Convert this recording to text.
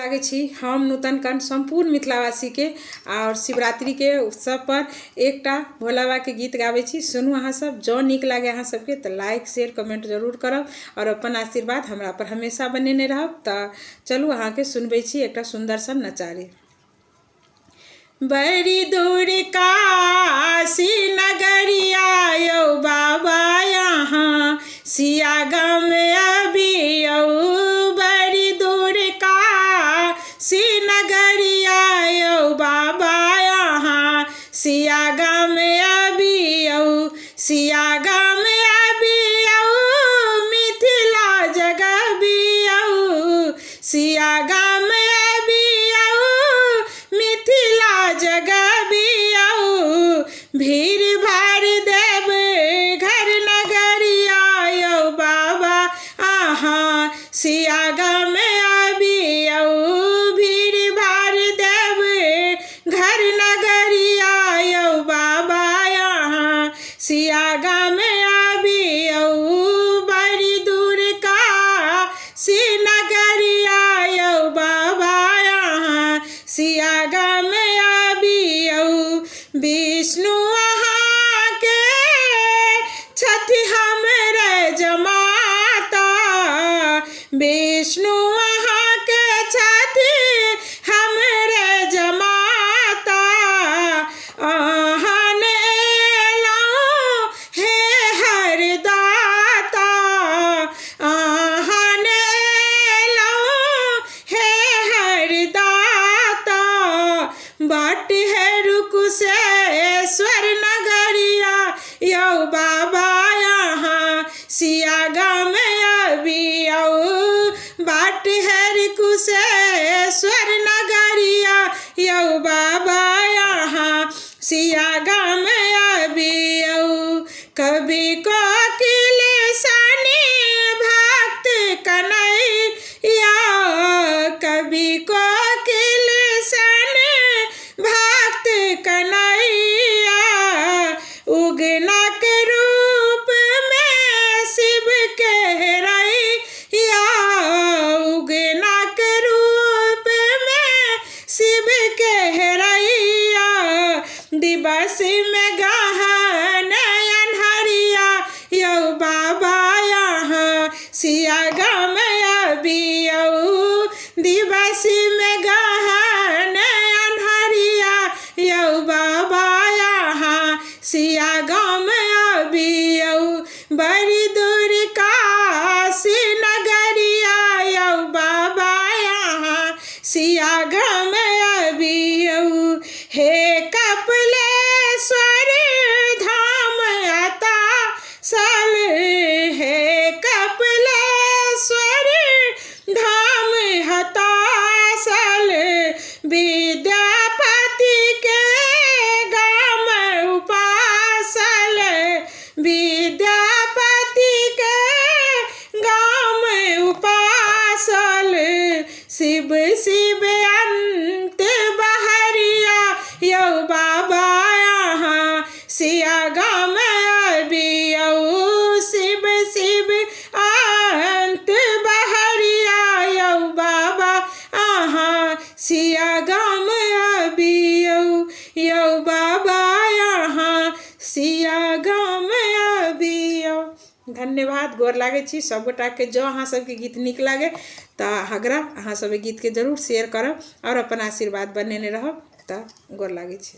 लागे छी हम नूतन कंठ संपूर्ण मिथिलावासी के और शिवरात्रि के उत्सव पर एकटा भोला बाबा के गीत गावे छी। सुनू अहाँ सब, जो निक लागे अहाँ सबके तो लाइक शेयर कमेंट जरूर करब और अपन आशीर्वाद हमरा पर हमेशा बनेने रहब। तो चलू अहाँ के सुनबे छी एकटा सुंदर सन नचारी। बड़ी दूर काशी नगरिया यौ बाबा यहाँ सिया गाँव में अभी यौ। बड़ी दूर काशी नगरिया यौ बाबा यहाँ सिया गाँव में अभी यौ। सिया गाँव में अभी यौ मिथिला जगह भी यौ। सिया गाँव में जगह भी आओ भीड़ भाड़ देव घर नगरिया यौ बाबा आहाँ सिया गाँव में अभी आओ। भीड़ भाड़ देव घर नगरिया यौ बाबा यहाँ सिया गाँव में अभी आओ। बड़ी दूर काशी नगरिया यौ बाबा यहाँ सिया गाँव में विष्णु वहाँ के छठी हमरे जमाता। विष्णु वहाँ के छठी हमरे जमाता। आहन एलौं हे हरदाता। आहन एलौं हे हरदाता। बाट है रुकुसेश्वर नगरिया यौ बाबा यहाँ सिया गाँव में अभी आओ। बाट है रुकुसेश्वर नगरिया यौ बाबा यहाँ सिया गाँव में अभी आओ। कभी कोकिल सनी भक्त कन्हैया। कभी कोकिल सनी भक्त कन्हैया। उगना के रूप में शिव कहरैया। उगना के रूप में शिव कहरैया। दिवस में गहन अन्हरिया यौ बाबा यहाँ सिया गाँव में अभी आओ। दिवस में गहन अन्हरिया यौ बाबा यहाँ सिया गाँव में अभी आओ। बड़ी दूर काशी नगरिया यौ बाबा यहाँ सिया गाँव में अभी आओ। हे कपिलेश्वर धाम आता सल। हे कपिलेश्वर धाम हता सल। विद्यापति के गाँव उपासल। विद्यापति के गाँव उपासल। शिव शिव अंत बहरिया यौ बाबा यहाँ सिया गाँव में अभी आओ। शिव शिव अंत बहरिया यौ बाबा आहाँ सिया गाँव में अभी आओ। यौ बाबा यहाँ सिया गाँव में अभी आओ। धन्यवाद। गोर लागे छी सब गोटा के। जो अहाँ सबके गीत निक लागे तो हगरा अहाँ सब गीत के जरूर शेयर करब और अपन आशीर्वाद बनेने रहब। तो गोर लागे छी।